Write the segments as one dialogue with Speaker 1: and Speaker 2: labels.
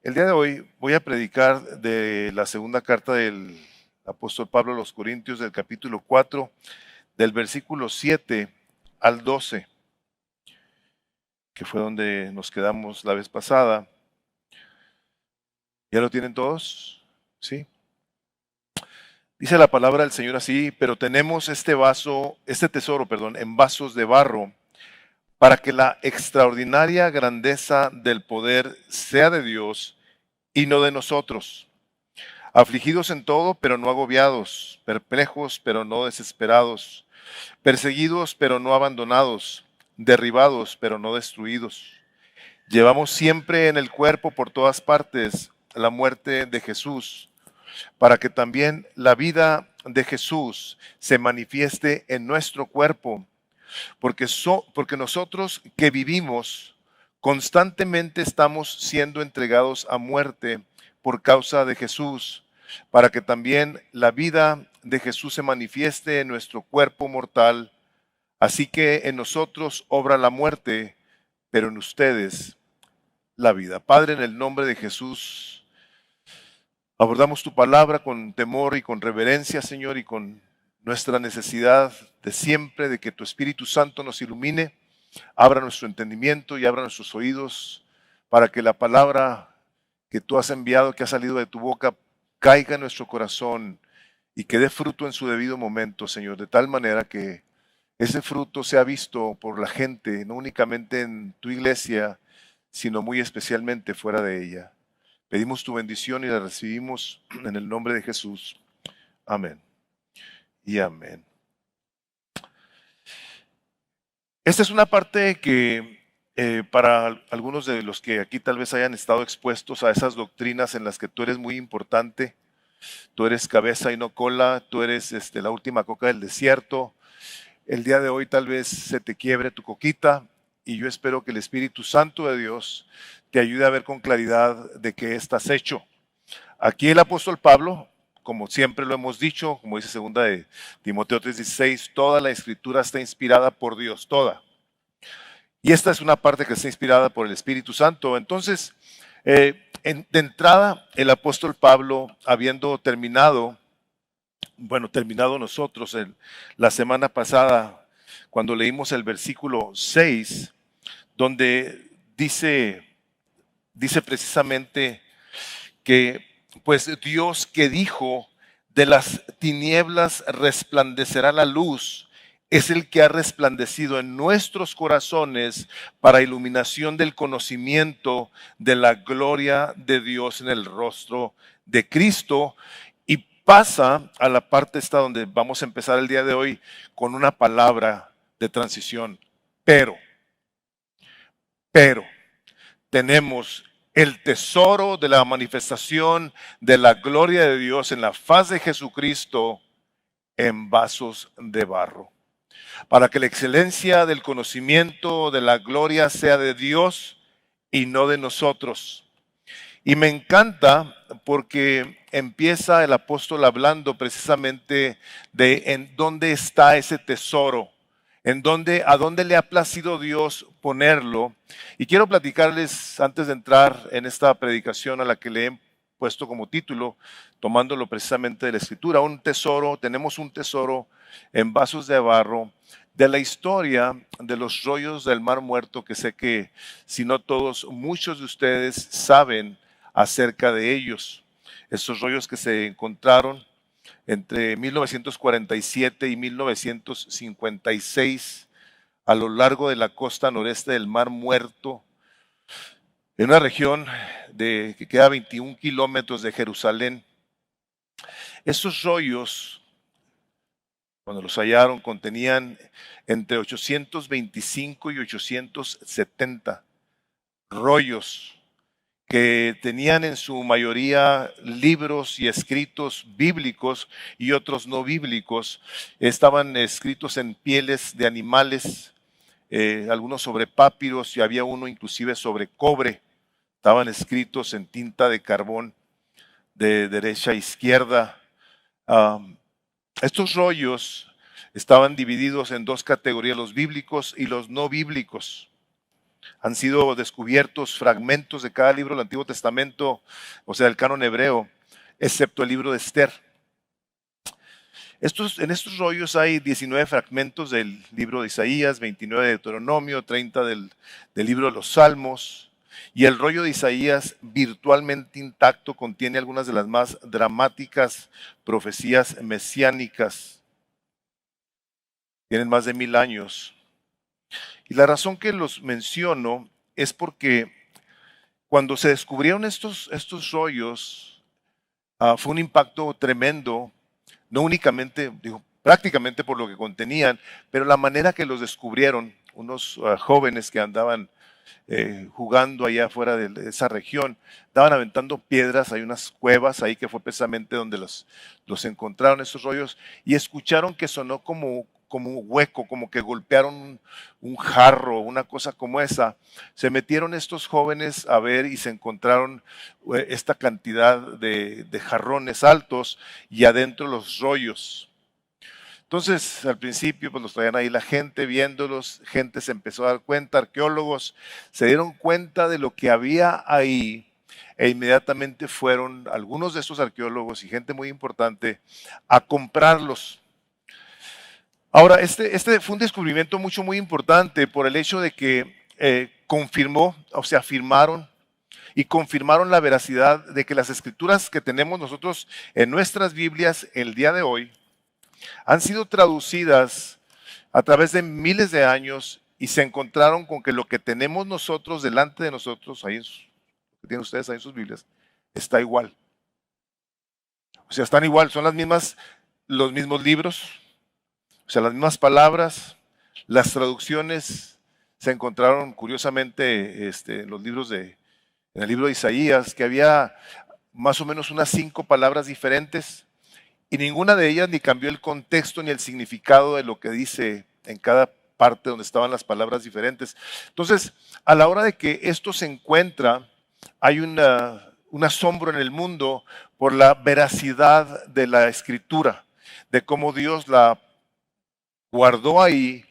Speaker 1: El día de hoy voy a predicar de la segunda carta del apóstol Pablo a los Corintios, del capítulo 4, del versículo 7 al 12, que fue donde nos quedamos la vez pasada. ¿Ya lo tienen todos? ¿Sí? Dice la palabra del Señor así: pero tenemos este tesoro, en vasos de barro, para que la extraordinaria grandeza del poder sea de Dios y no de nosotros. Afligidos en todo, pero no agobiados, perplejos, pero no desesperados, perseguidos, pero no abandonados, derribados, pero no destruidos. Llevamos siempre en el cuerpo por todas partes la muerte de Jesús, para que también la vida de Jesús se manifieste en nuestro cuerpo, porque nosotros que vivimos constantemente estamos siendo entregados a muerte por causa de Jesús, para que también la vida de Jesús se manifieste en nuestro cuerpo mortal. Así que en nosotros obra la muerte, pero en ustedes la vida. Padre, en el nombre de Jesús, abordamos tu palabra con temor y con reverencia, Señor, y con nuestra necesidad de siempre de que tu Espíritu Santo nos ilumine, abra nuestro entendimiento y abra nuestros oídos para que la palabra que tú has enviado, que ha salido de tu boca, caiga en nuestro corazón y que dé fruto en su debido momento, Señor, de tal manera que ese fruto sea visto por la gente, no únicamente en tu iglesia, sino muy especialmente fuera de ella. Pedimos tu bendición y la recibimos en el nombre de Jesús. Amén y amén. Esta es una parte que para algunos de los que aquí tal vez hayan estado expuestos a esas doctrinas en las que tú eres muy importante, tú eres cabeza y no cola, tú eres la última coca del desierto, el día de hoy tal vez se te quiebre tu coquita y yo espero que el Espíritu Santo de Dios te ayude a ver con claridad de qué estás hecho. Aquí el apóstol Pablo, como siempre lo hemos dicho, como dice segunda de Timoteo 3:16, toda la escritura está inspirada por Dios, toda. Y esta es una parte que está inspirada por el Espíritu Santo. Entonces, de entrada, el apóstol Pablo, habiendo terminado nosotros la semana pasada, cuando leímos el versículo 6, donde dice precisamente que pues Dios que dijo, de las tinieblas resplandecerá la luz, es el que ha resplandecido en nuestros corazones para iluminación del conocimiento de la gloria de Dios en el rostro de Cristo. Y pasa a la parte esta donde vamos a empezar el día de hoy con una palabra de transición. Pero tenemos el tesoro de la manifestación de la gloria de Dios en la faz de Jesucristo en vasos de barro, para que la excelencia del conocimiento de la gloria sea de Dios y no de nosotros. Y me encanta porque empieza el apóstol hablando precisamente de en dónde está ese tesoro, a dónde le ha placido Dios ponerlo. Y quiero platicarles, antes de entrar en esta predicación a la que le he puesto como título, tomándolo precisamente de la Escritura, tenemos un tesoro en vasos de barro, de la historia de los rollos del Mar Muerto, que sé que, si no todos, muchos de ustedes saben acerca de ellos. Estos rollos que se encontraron entre 1947 y 1956 a lo largo de la costa noreste del Mar Muerto, en una región que queda a 21 kilómetros de Jerusalén. Estos rollos, cuando los hallaron, contenían entre 825 y 870 rollos que tenían en su mayoría libros y escritos bíblicos y otros no bíblicos. Estaban escritos en pieles de animales, algunos sobre papiros y había uno inclusive sobre cobre. Estaban escritos en tinta de carbón de derecha a izquierda. Estos rollos estaban divididos en dos categorías, los bíblicos y los no bíblicos. Han sido descubiertos fragmentos de cada libro del Antiguo Testamento, o sea, del canon hebreo, excepto el libro de Esther. En estos rollos hay 19 fragmentos del libro de Isaías, 29 de Deuteronomio, 30 del libro de los Salmos. Y el rollo de Isaías, virtualmente intacto, contiene algunas de las más dramáticas profecías mesiánicas. Tienen más de 1000 años. Y la razón que los menciono es porque cuando se descubrieron estos rollos, fue un impacto tremendo, no únicamente, digo, prácticamente por lo que contenían, pero la manera que los descubrieron unos jóvenes que andaban jugando allá afuera de esa región, estaban aventando piedras, hay unas cuevas ahí que fue precisamente donde los encontraron esos rollos, y escucharon que sonó como un hueco, como que golpearon un jarro, una cosa como esa. Se metieron estos jóvenes a ver y se encontraron esta cantidad de jarrones altos y adentro los rollos. Entonces, al principio, pues los traían ahí la gente viéndolos, gente se empezó a dar cuenta, arqueólogos se dieron cuenta de lo que había ahí e inmediatamente fueron algunos de estos arqueólogos y gente muy importante a comprarlos. Ahora, este fue un descubrimiento muy importante por el hecho de que confirmó, o sea, afirmaron y confirmaron la veracidad de que las escrituras que tenemos nosotros en nuestras Biblias el día de hoy han sido traducidas a través de miles de años y se encontraron con que lo que tenemos nosotros delante de nosotros, ahí que tienen ustedes ahí en sus Biblias, está igual. O sea, están igual, son los mismos libros, o sea, las mismas palabras, las traducciones se encontraron curiosamente en el libro de Isaías, que había más o menos unas 5 palabras diferentes y ninguna de ellas ni cambió el contexto ni el significado de lo que dice en cada parte donde estaban las palabras diferentes. Entonces, a la hora de que esto se encuentra, hay un asombro en el mundo por la veracidad de la escritura, de cómo Dios la guardó ahí.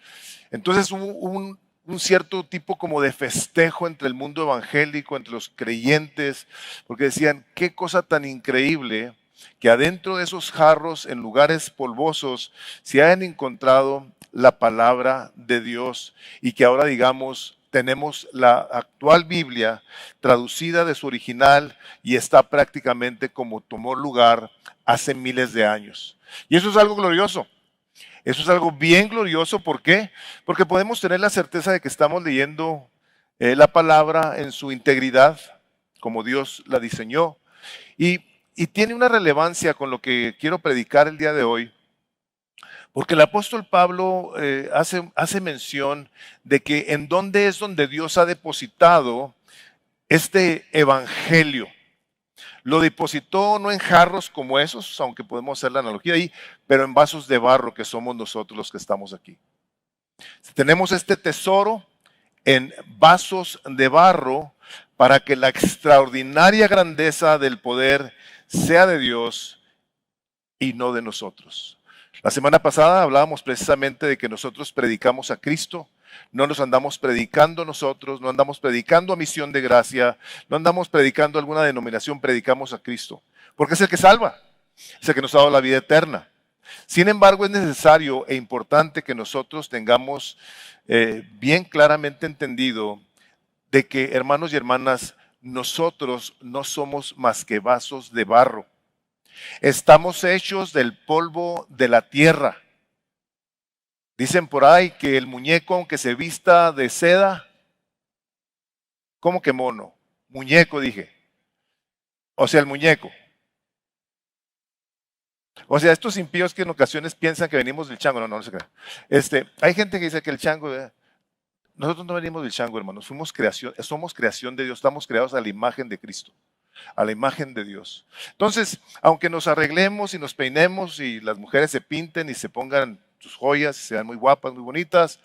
Speaker 1: Entonces hubo un cierto tipo como de festejo entre el mundo evangélico, entre los creyentes, porque decían, qué cosa tan increíble que adentro de esos jarros, en lugares polvosos, se hayan encontrado la palabra de Dios y que ahora, digamos, tenemos la actual Biblia traducida de su original y está prácticamente como tomó lugar hace miles de años. Y eso es algo glorioso. Eso es algo bien glorioso. ¿Por qué? Porque podemos tener la certeza de que estamos leyendo la palabra en su integridad, como Dios la diseñó. Y tiene una relevancia con lo que quiero predicar el día de hoy, porque el apóstol Pablo hace mención de que en dónde es donde Dios ha depositado este evangelio. Lo depositó no en jarros como esos, aunque podemos hacer la analogía ahí, pero en vasos de barro que somos nosotros los que estamos aquí. Tenemos este tesoro en vasos de barro para que la extraordinaria grandeza del poder sea de Dios y no de nosotros. La semana pasada hablábamos precisamente de que nosotros predicamos a Cristo, no nos andamos predicando nosotros, no andamos predicando a Misión de Gracia, no andamos predicando a alguna denominación, predicamos a Cristo, porque es el que salva, es el que nos ha dado la vida eterna. Sin embargo, es necesario e importante que nosotros tengamos bien claramente entendido de que, hermanos y hermanas, nosotros no somos más que vasos de barro. Estamos hechos del polvo de la tierra. Dicen por ahí que el muñeco, aunque se vista de seda, ¿cómo que mono? Muñeco, dije. O sea, el muñeco. O sea, estos impíos que en ocasiones piensan que venimos del chango. No se crean. Hay gente que dice que el chango... nosotros no venimos del chango, hermanos. Somos creación de Dios. Estamos creados a la imagen de Cristo, a la imagen de Dios. Entonces, aunque nos arreglemos y nos peinemos y las mujeres se pinten y se pongan sus joyas y sean muy guapas, muy bonitas,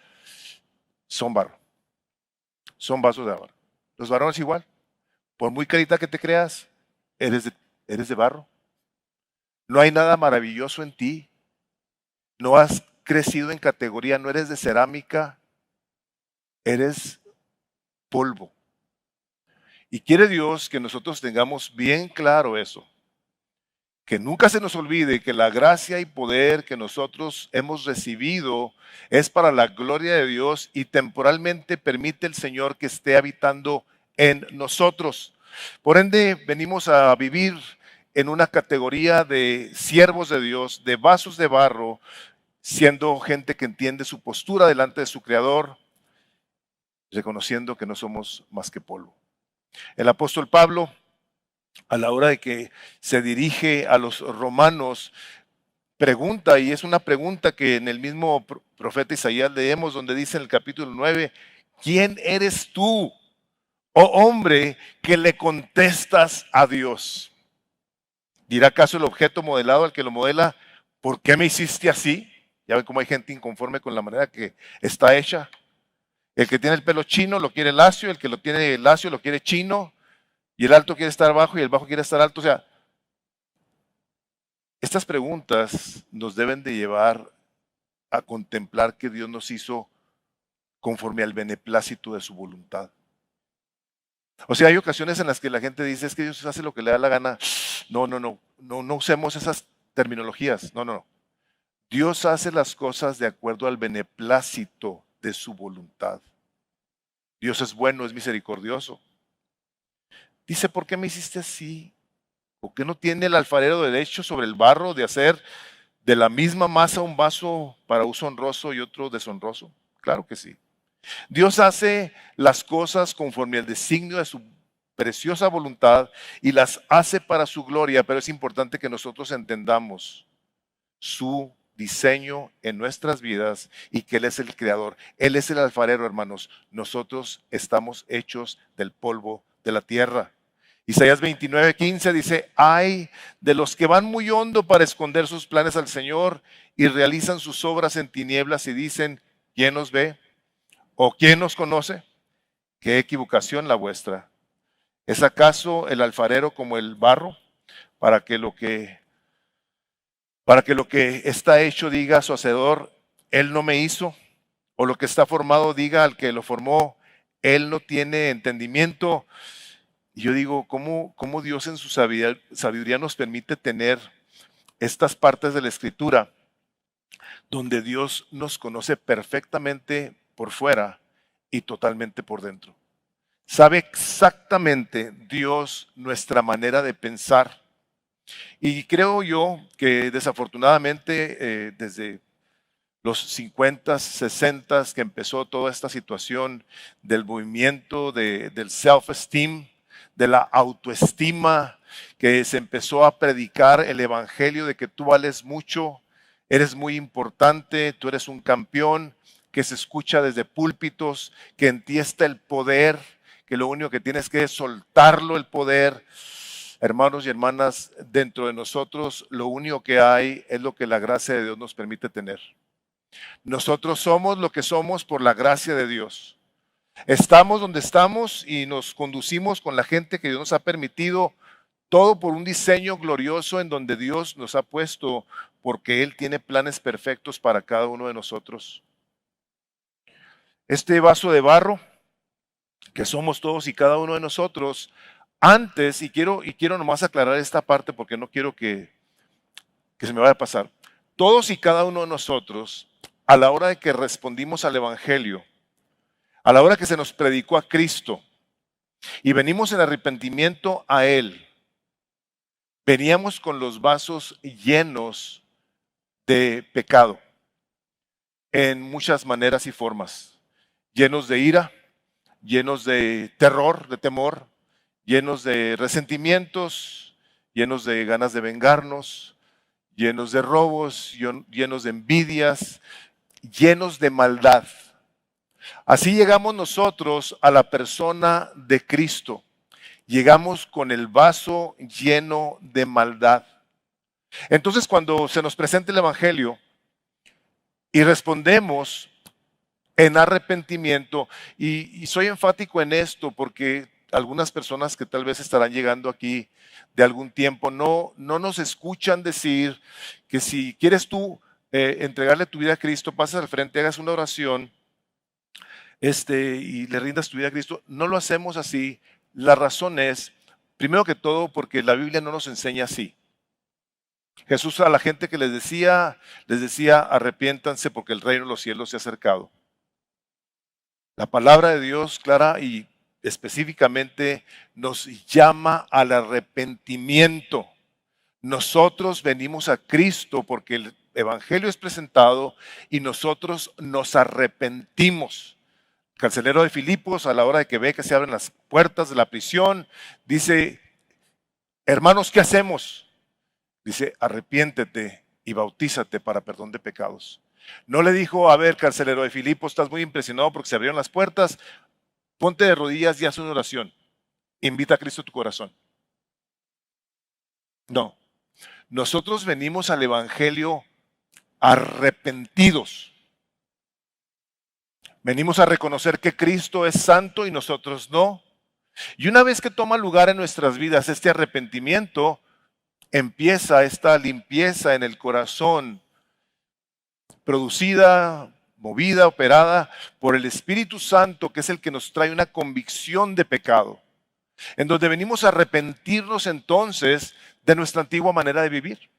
Speaker 1: son barro. Son vasos de barro. Los varones igual. Por muy carita que te creas, eres de barro. No hay nada maravilloso en ti. No has crecido en categoría, no eres de cerámica, eres polvo. Y quiere Dios que nosotros tengamos bien claro eso. Que nunca se nos olvide que la gracia y poder que nosotros hemos recibido es para la gloria de Dios y temporalmente permite el Señor que esté habitando en nosotros. Por ende, venimos a vivir en una categoría de siervos de Dios, de vasos de barro, siendo gente que entiende su postura delante de su Creador, reconociendo que no somos más que polvo. El apóstol Pablo, a la hora de que se dirige a los romanos, pregunta, y es una pregunta que en el mismo profeta Isaías leemos, donde dice en el capítulo 9, ¿quién eres tú, oh hombre, que le contestas a Dios? ¿Dirá acaso el objeto modelado al que lo modela, ¿por qué me hiciste así? Ya ven cómo hay gente inconforme con la manera que está hecha. El que tiene el pelo chino lo quiere lacio, el que lo tiene lacio lo quiere chino, y el alto quiere estar bajo y el bajo quiere estar alto. O sea, estas preguntas nos deben de llevar a contemplar que Dios nos hizo conforme al beneplácito de su voluntad. O sea, hay ocasiones en las que la gente dice, es que Dios hace lo que le da la gana. No usemos esas terminologías. No. Dios hace las cosas de acuerdo al beneplácito de su voluntad. Dios es bueno, es misericordioso. Dice, ¿por qué me hiciste así? ¿Por qué no tiene el alfarero derecho sobre el barro de hacer de la misma masa un vaso para uso honroso y otro deshonroso? Claro que sí. Dios hace las cosas conforme al designio de su preciosa voluntad y las hace para su gloria, pero es importante que nosotros entendamos su diseño en nuestras vidas y que Él es el creador. Él es el alfarero, hermanos. Nosotros estamos hechos del polvo de la tierra. Isaías 29:15 dice, ay de los que van muy hondo para esconder sus planes al Señor y realizan sus obras en tinieblas y dicen, ¿quién nos ve? ¿O quién nos conoce? ¿Qué equivocación la vuestra? ¿Es acaso el alfarero como el barro para que lo que está hecho diga a su hacedor, él no me hizo? ¿O lo que está formado diga al que lo formó, él no tiene entendimiento? Y yo digo, ¿cómo Dios en su sabiduría nos permite tener estas partes de la Escritura donde Dios nos conoce perfectamente por fuera y totalmente por dentro? Sabe exactamente Dios nuestra manera de pensar. Y creo yo que desafortunadamente desde los 50, 60 que empezó toda esta situación del movimiento del self-esteem, de la autoestima, que se empezó a predicar el evangelio de que tú vales mucho, eres muy importante, tú eres un campeón, que se escucha desde púlpitos, que en ti está el poder, que lo único que tienes que es soltarlo el poder. Hermanos y hermanas, dentro de nosotros lo único que hay es lo que la gracia de Dios nos permite tener. Nosotros somos lo que somos por la gracia de Dios. Estamos donde estamos y nos conducimos con la gente que Dios nos ha permitido, todo por un diseño glorioso en donde Dios nos ha puesto, porque Él tiene planes perfectos para cada uno de nosotros. Este vaso de barro, que somos todos y cada uno de nosotros, antes, y quiero nomás aclarar esta parte porque no quiero que se me vaya a pasar, todos y cada uno de nosotros, a la hora de que respondimos al Evangelio, a la hora que se nos predicó a Cristo y venimos en arrepentimiento a Él, veníamos con los vasos llenos de pecado en muchas maneras y formas, llenos de ira, llenos de terror, de temor, llenos de resentimientos, llenos de ganas de vengarnos, llenos de robos, llenos de envidias, llenos de maldad. Así llegamos nosotros a la persona de Cristo. Llegamos con el vaso lleno de maldad. Entonces, cuando se nos presenta el Evangelio y respondemos en arrepentimiento, y soy enfático en esto porque algunas personas que tal vez estarán llegando aquí de algún tiempo no nos escuchan decir que si quieres tú entregarle tu vida a Cristo, pases al frente, hagas una oración, y le rindas tu vida a Cristo. No lo hacemos así. La razón es, primero que todo, porque la Biblia no nos enseña así. Jesús a la gente que les decía, arrepiéntanse porque el reino de los cielos se ha acercado. La palabra de Dios clara y específicamente nos llama al arrepentimiento. Nosotros venimos a Cristo porque el Evangelio es presentado y nosotros nos arrepentimos. El carcelero de Filipos, a la hora de que ve que se abren las puertas de la prisión, dice, hermanos, ¿qué hacemos? Dice, arrepiéntete y bautízate para perdón de pecados. No le dijo, a ver, carcelero de Filipos, estás muy impresionado porque se abrieron las puertas, ponte de rodillas y haz una oración. Invita a Cristo a tu corazón. No, nosotros venimos al Evangelio arrepentidos. Venimos a reconocer que Cristo es santo y nosotros no. Y una vez que toma lugar en nuestras vidas este arrepentimiento, empieza esta limpieza en el corazón, producida, movida, operada por el Espíritu Santo, que es el que nos trae una convicción de pecado, en donde venimos a arrepentirnos entonces de nuestra antigua manera de vivir.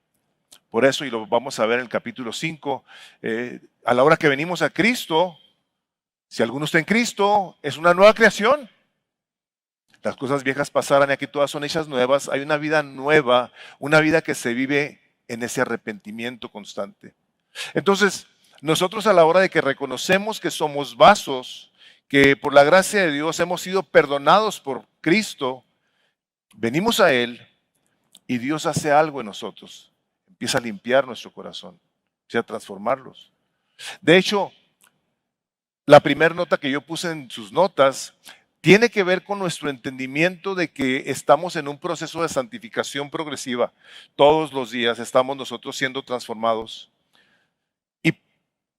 Speaker 1: Por eso, y lo vamos a ver en el capítulo 5, a la hora que venimos a Cristo, si alguno está en Cristo, es una nueva creación. Las cosas viejas pasaron y aquí todas son hechas nuevas. Hay una vida nueva, una vida que se vive en ese arrepentimiento constante. Entonces, nosotros a la hora de que reconocemos que somos vasos, que por la gracia de Dios hemos sido perdonados por Cristo, venimos a Él y Dios hace algo en nosotros. Empieza a limpiar nuestro corazón, empieza a transformarlos. De hecho, la primera nota que yo puse en sus notas tiene que ver con nuestro entendimiento de que estamos en un proceso de santificación progresiva. Todos los días estamos nosotros siendo transformados.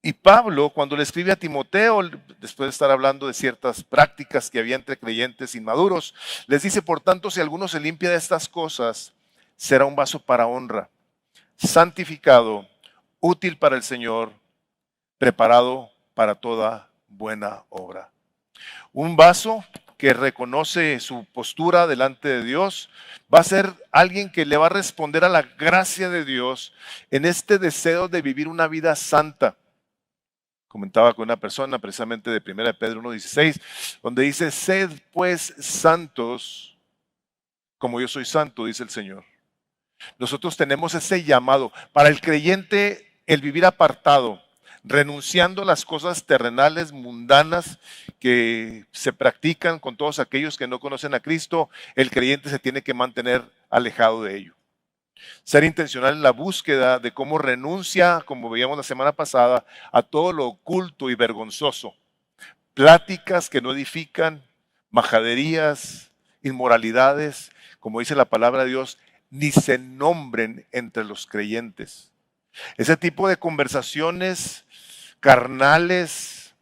Speaker 1: Y Pablo, cuando le escribe a Timoteo, después de estar hablando de ciertas prácticas que había entre creyentes inmaduros, les dice, por tanto, si alguno se limpia de estas cosas, será un vaso para honra, santificado, útil para el Señor, preparado para toda buena obra. Un vaso que reconoce su postura delante de Dios va a ser alguien que le va a responder a la gracia de Dios en este deseo de vivir una vida santa. Comentaba con una persona precisamente de 1 Pedro 1:16, donde dice, sed pues santos como yo soy santo, dice el Señor. Nosotros tenemos ese llamado. Para el creyente, el vivir apartado, renunciando a las cosas terrenales, mundanas, que se practican con todos aquellos que no conocen a Cristo, el creyente se tiene que mantener alejado de ello. Ser intencional en la búsqueda de cómo renuncia, como veíamos la semana pasada, a todo lo oculto y vergonzoso. Pláticas que no edifican, majaderías, inmoralidades, como dice la palabra de Dios, ni se nombren entre los creyentes. Ese tipo de conversaciones carnales,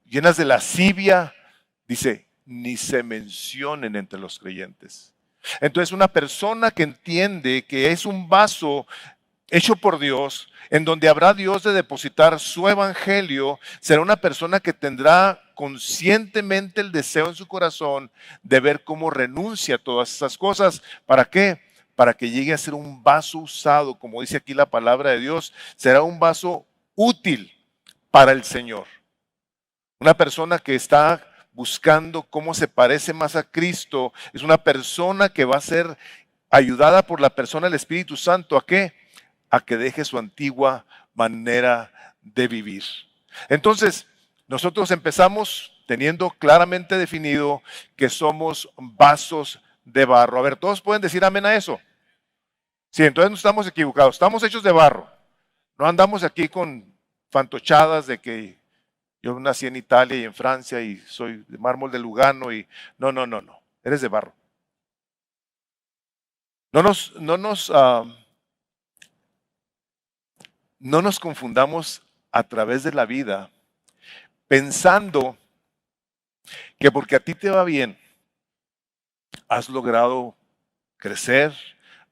Speaker 1: llenas de lascivia, dice, ni se mencionen entre los creyentes. Entonces una persona que entiende que es un vaso hecho por Dios, en donde habrá Dios de depositar su evangelio, será una persona que tendrá conscientemente el deseo en su corazón de ver cómo renuncia a todas esas cosas. ¿Para qué? Para que llegue a ser un vaso usado, como dice aquí la palabra de Dios, será un vaso útil para el Señor. Una persona que está buscando cómo se parece más a Cristo, es una persona que va a ser ayudada por la persona del Espíritu Santo. ¿A qué? A que deje su antigua manera de vivir. Entonces, nosotros empezamos teniendo claramente definido que somos vasos de barro. A ver, ¿todos pueden decir amén a eso? Sí, entonces no estamos equivocados, estamos hechos de barro. No andamos aquí con fantochadas de que yo nací en Italia y en Francia y soy de mármol de Lugano y no, eres de barro. No nos confundamos a través de la vida pensando que porque a ti te va bien, has logrado crecer,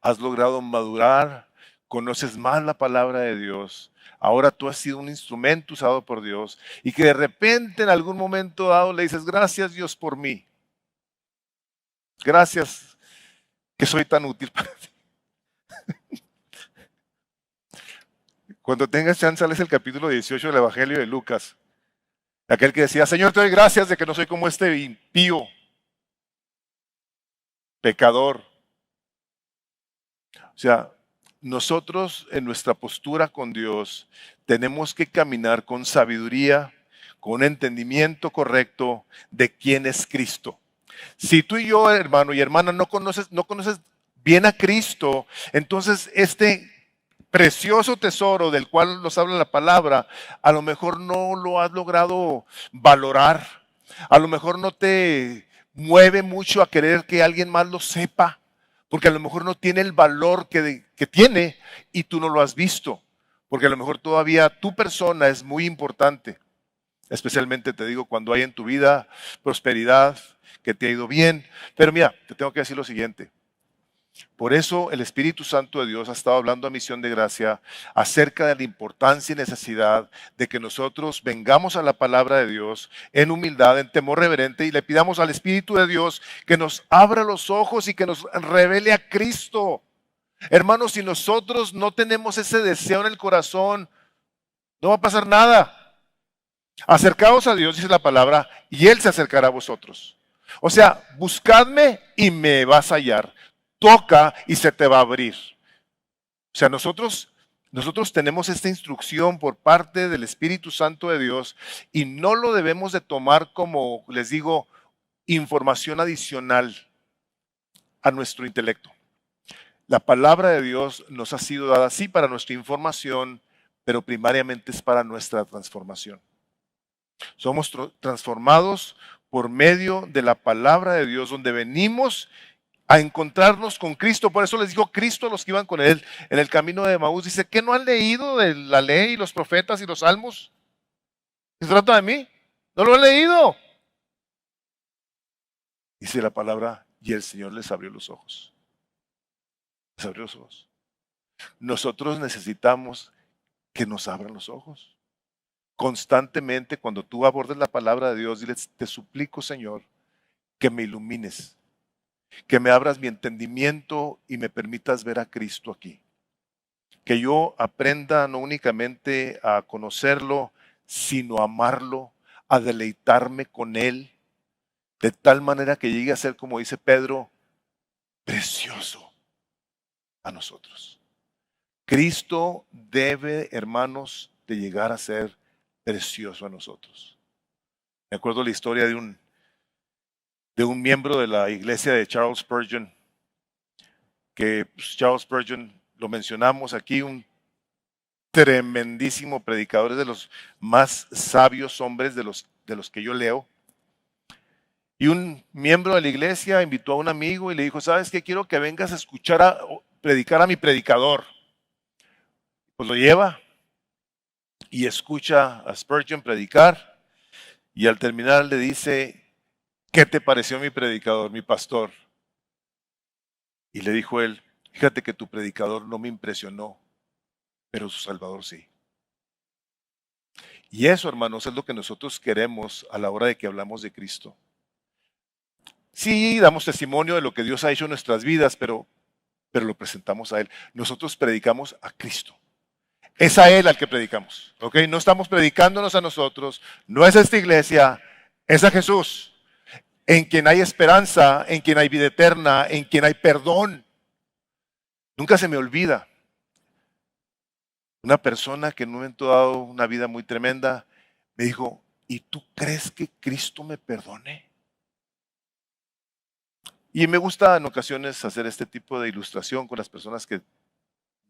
Speaker 1: has logrado madurar, conoces más la palabra de Dios, ahora tú has sido un instrumento usado por Dios y que de repente en algún momento dado le dices, gracias Dios por mí, gracias que soy tan útil para ti. Cuando tengas chance, lees el capítulo 18 del Evangelio de Lucas, aquel que decía, Señor, te doy gracias de que no soy como este impío, pecador. O sea, nosotros en nuestra postura con Dios tenemos que caminar con sabiduría, con un entendimiento correcto de quién es Cristo. Si tú y yo, hermano y hermana, no conoces bien a Cristo, entonces este precioso tesoro del cual nos habla la palabra, a lo mejor no lo has logrado valorar, a lo mejor no te mueve mucho a querer que alguien más lo sepa, porque a lo mejor no tiene el valor que tiene y tú no lo has visto, porque a lo mejor todavía tu persona es muy importante, especialmente te digo cuando hay en tu vida prosperidad, que te ha ido bien, pero mira, te tengo que decir lo siguiente. Por eso el Espíritu Santo de Dios ha estado hablando a Misión de Gracia acerca de la importancia y necesidad de que nosotros vengamos a la palabra de Dios en humildad, en temor reverente y le pidamos al Espíritu de Dios que nos abra los ojos y que nos revele a Cristo. Hermanos, si nosotros no tenemos ese deseo en el corazón, no va a pasar nada. Acercaos a Dios, dice la palabra, y Él se acercará a vosotros. O sea, buscadme y me vas a hallar. Toca y se te va a abrir. O sea, nosotros tenemos esta instrucción por parte del Espíritu Santo de Dios y no lo debemos de tomar como, les digo, información adicional a nuestro intelecto. La palabra de Dios nos ha sido dada sí para nuestra información, pero primariamente es para nuestra transformación. Somos transformados por medio de la palabra de Dios, donde venimos a encontrarnos con Cristo. Por eso les dijo Cristo a los que iban con él en el camino de Emaús. Dice, ¿qué no han leído de la ley, los profetas y los salmos? ¿Se trata de mí? No lo he leído. Dice la palabra, y el Señor les abrió los ojos. Les abrió los ojos. Nosotros necesitamos que nos abran los ojos. Constantemente, cuando tú abordes la palabra de Dios, diles, te suplico, Señor, que me ilumines, que me abras mi entendimiento y me permitas ver a Cristo aquí. Que yo aprenda no únicamente a conocerlo, sino a amarlo, a deleitarme con Él, de tal manera que llegue a ser, como dice Pedro, precioso a nosotros. Cristo debe, hermanos, de llegar a ser precioso a nosotros. Me acuerdo la historia de un miembro de la iglesia de Charles Spurgeon, que Charles Spurgeon, lo mencionamos aquí, un tremendísimo predicador, es de los más sabios hombres de los que yo leo. Y un miembro de la iglesia invitó a un amigo y le dijo, ¿sabes qué? Quiero que vengas a escuchar predicar a mi predicador. Pues lo lleva y escucha a Spurgeon predicar y al terminar le dice, ¿qué te pareció mi predicador, mi pastor? Y le dijo él, fíjate que tu predicador no me impresionó, pero su Salvador sí. Y eso, hermanos, es lo que nosotros queremos a la hora de que hablamos de Cristo. Sí, damos testimonio de lo que Dios ha hecho en nuestras vidas, pero lo presentamos a Él. Nosotros predicamos a Cristo. Es a Él al que predicamos, ¿ok? No estamos predicándonos a nosotros, no es esta iglesia, es a Jesús, en quien hay esperanza, en quien hay vida eterna, en quien hay perdón. Nunca se me olvida una persona que en un momento dado, una vida muy tremenda, me dijo, ¿y tú crees que Cristo me perdone? Y me gusta en ocasiones hacer este tipo de ilustración con las personas que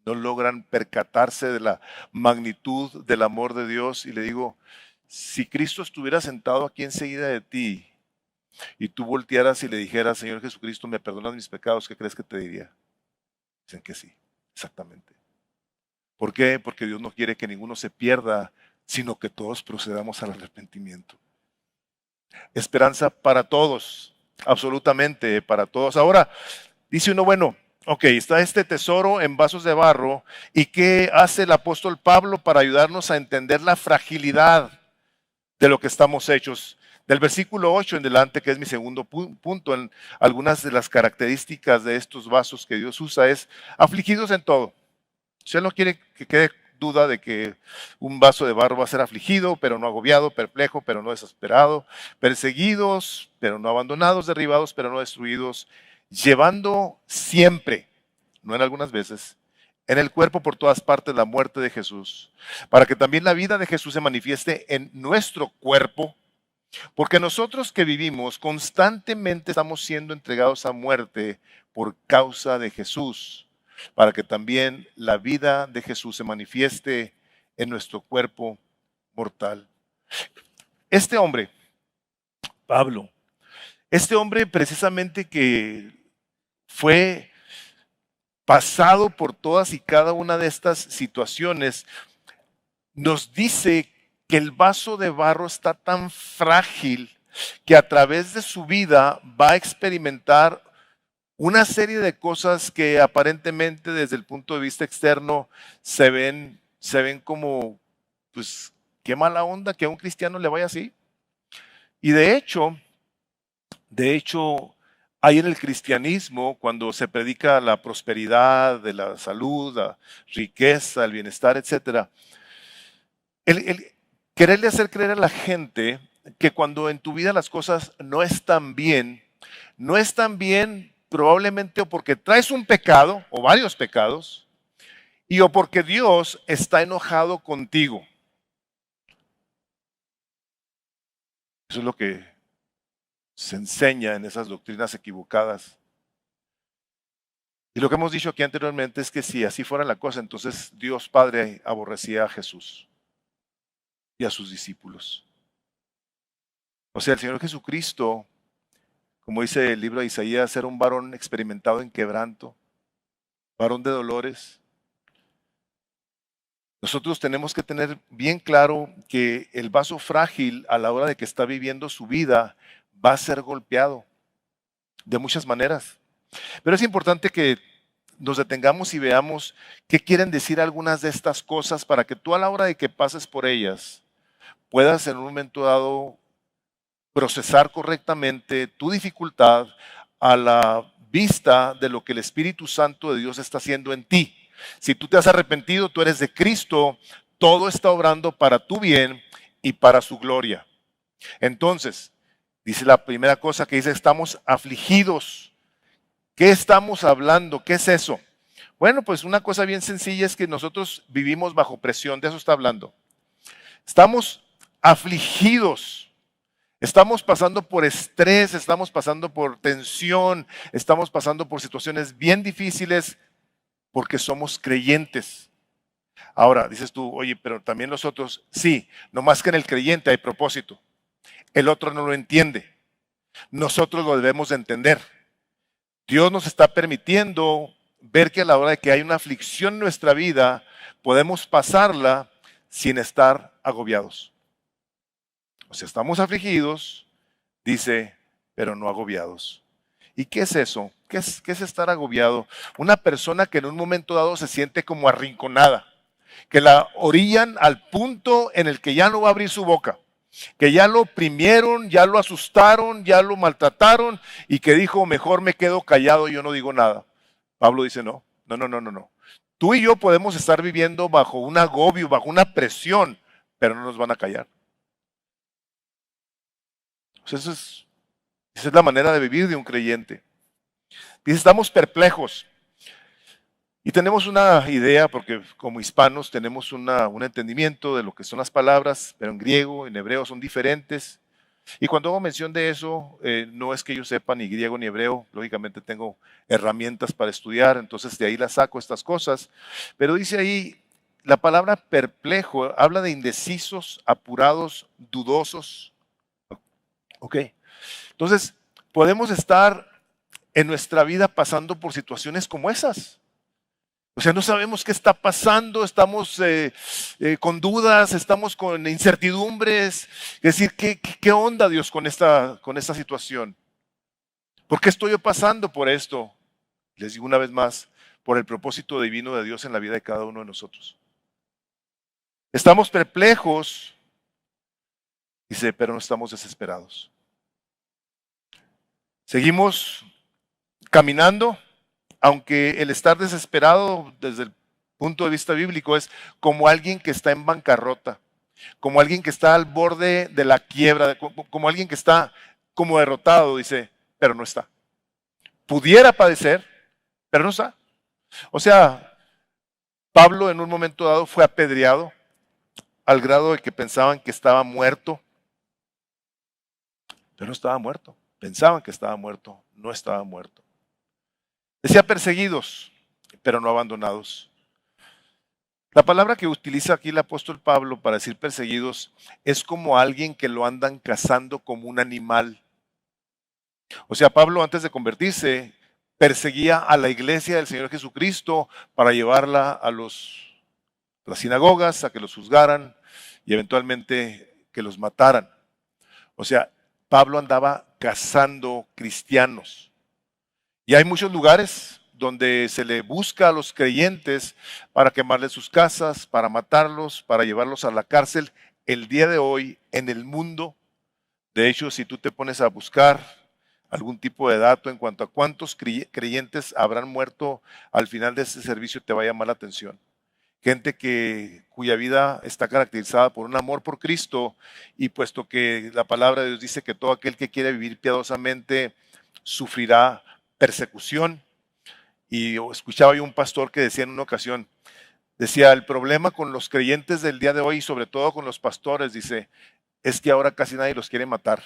Speaker 1: no logran percatarse de la magnitud del amor de Dios. Y le digo, si Cristo estuviera sentado aquí enseguida de ti y tú voltearas y le dijeras, Señor Jesucristo, ¿me perdonas mis pecados? ¿Qué crees que te diría? Dicen que sí, exactamente. ¿Por qué? Porque Dios no quiere que ninguno se pierda, sino que todos procedamos al arrepentimiento. Esperanza para todos, absolutamente para todos. Ahora, dice uno, bueno, Ok, está este tesoro en vasos de barro. ¿Y qué hace el apóstol Pablo para ayudarnos a entender la fragilidad de lo que estamos hechos? Del versículo 8 en delante, que es mi segundo punto, en algunas de las características de estos vasos que Dios usa es afligidos en todo. Usted no quiere que quede duda de que un vaso de barro va a ser afligido, pero no agobiado, perplejo, pero no desesperado, perseguidos, pero no abandonados, derribados, pero no destruidos, llevando siempre, no en algunas veces, en el cuerpo por todas partes la muerte de Jesús, para que también la vida de Jesús se manifieste en nuestro cuerpo, porque nosotros que vivimos constantemente estamos siendo entregados a muerte por causa de Jesús, para que también la vida de Jesús se manifieste en nuestro cuerpo mortal. Este hombre, Pablo, este hombre precisamente que fue pasado por todas y cada una de estas situaciones, nos dice que el vaso de barro está tan frágil que a través de su vida va a experimentar una serie de cosas que aparentemente desde el punto de vista externo se ven como, pues, qué mala onda que a un cristiano le vaya así. Y de hecho, hay en el cristianismo, cuando se predica la prosperidad, de la salud, la riqueza, el bienestar, etcétera, el quererle hacer creer a la gente que cuando en tu vida las cosas no están bien probablemente o porque traes un pecado o varios pecados y o porque Dios está enojado contigo. Eso es lo que se enseña en esas doctrinas equivocadas. Y lo que hemos dicho aquí anteriormente es que si así fuera la cosa, entonces Dios Padre aborrecía a Jesús y a sus discípulos. O sea, el Señor Jesucristo, como dice el libro de Isaías, era un varón experimentado en quebranto, varón de dolores. Nosotros tenemos que tener bien claro que el vaso frágil a la hora de que está viviendo su vida va a ser golpeado de muchas maneras. Pero es importante que nos detengamos y veamos qué quieren decir algunas de estas cosas para que tú a la hora de que pases por ellas puedas en un momento dado procesar correctamente tu dificultad a la vista de lo que el Espíritu Santo de Dios está haciendo en ti. Si tú te has arrepentido, tú eres de Cristo, todo está obrando para tu bien y para su gloria. Entonces, dice la primera cosa que dice, estamos afligidos. ¿Qué estamos hablando? ¿Qué es eso? Bueno, pues una cosa bien sencilla es que nosotros vivimos bajo presión, de eso está hablando. Estamos afligidos. Estamos pasando por estrés, estamos pasando por tensión, estamos pasando por situaciones bien difíciles porque somos creyentes. Ahora, dices tú, oye, pero también los otros, sí, no más que en el creyente hay propósito. El otro no lo entiende. Nosotros lo debemos de entender. Dios nos está permitiendo ver que a la hora de que hay una aflicción en nuestra vida, podemos pasarla sin estar agobiados. O sea, estamos afligidos, dice, pero no agobiados. ¿Y qué es eso? ¿Qué es estar agobiado? Una persona que en un momento dado se siente como arrinconada, que la orillan al punto en el que ya no va a abrir su boca, que ya lo oprimieron, ya lo asustaron, ya lo maltrataron y que dijo, mejor me quedo callado y yo no digo nada. Pablo dice, no, no, no, no, no, no. Tú y yo podemos estar viviendo bajo un agobio, bajo una presión, pero no nos van a callar. Pues esa es la manera de vivir de un creyente. Dice, estamos perplejos. Y tenemos una idea, porque como hispanos tenemos un entendimiento de lo que son las palabras, pero en griego, en hebreo son diferentes. Y cuando hago mención de eso, no es que yo sepa ni griego ni hebreo, lógicamente tengo herramientas para estudiar, entonces de ahí las saco estas cosas. Pero dice ahí, la palabra perplejo habla de indecisos, apurados, dudosos. Ok. Entonces, podemos estar en nuestra vida pasando por situaciones como esas. O sea, no sabemos qué está pasando, estamos con dudas, estamos con incertidumbres. Es decir, ¿qué onda Dios con esta situación? ¿Por qué estoy yo pasando por esto? Les digo una vez más, por el propósito divino de Dios en la vida de cada uno de nosotros. Estamos perplejos, dice, pero no estamos desesperados. Seguimos caminando, aunque el estar desesperado desde el punto de vista bíblico es como alguien que está en bancarrota, como alguien que está al borde de la quiebra, como alguien que está como derrotado, dice, pero no está. Pudiera padecer, pero no está. O sea, Pablo en un momento dado fue apedreado al grado de que pensaban que estaba muerto, pero no estaba muerto. Pensaban que estaba muerto, no estaba muerto. Decía perseguidos, pero no abandonados. La palabra que utiliza aquí el apóstol Pablo para decir perseguidos es como alguien que lo andan cazando como un animal. O sea, Pablo antes de convertirse perseguía a la iglesia del Señor Jesucristo para llevarla a las sinagogas, a que los juzgaran y eventualmente que los mataran. O sea, Pablo andaba cazando cristianos. Y hay muchos lugares donde se le busca a los creyentes para quemarles sus casas, para matarlos, para llevarlos a la cárcel. El día de hoy en el mundo, de hecho, si tú te pones a buscar algún tipo de dato en cuanto a cuántos creyentes habrán muerto al final de ese servicio, te va a llamar la atención. Gente cuya vida está caracterizada por un amor por Cristo, y puesto que la palabra de Dios dice que todo aquel que quiere vivir piadosamente sufrirá persecución. Y escuchaba yo un pastor que decía en una ocasión, decía, el problema con los creyentes del día de hoy y sobre todo con los pastores, dice, es que ahora casi nadie los quiere matar.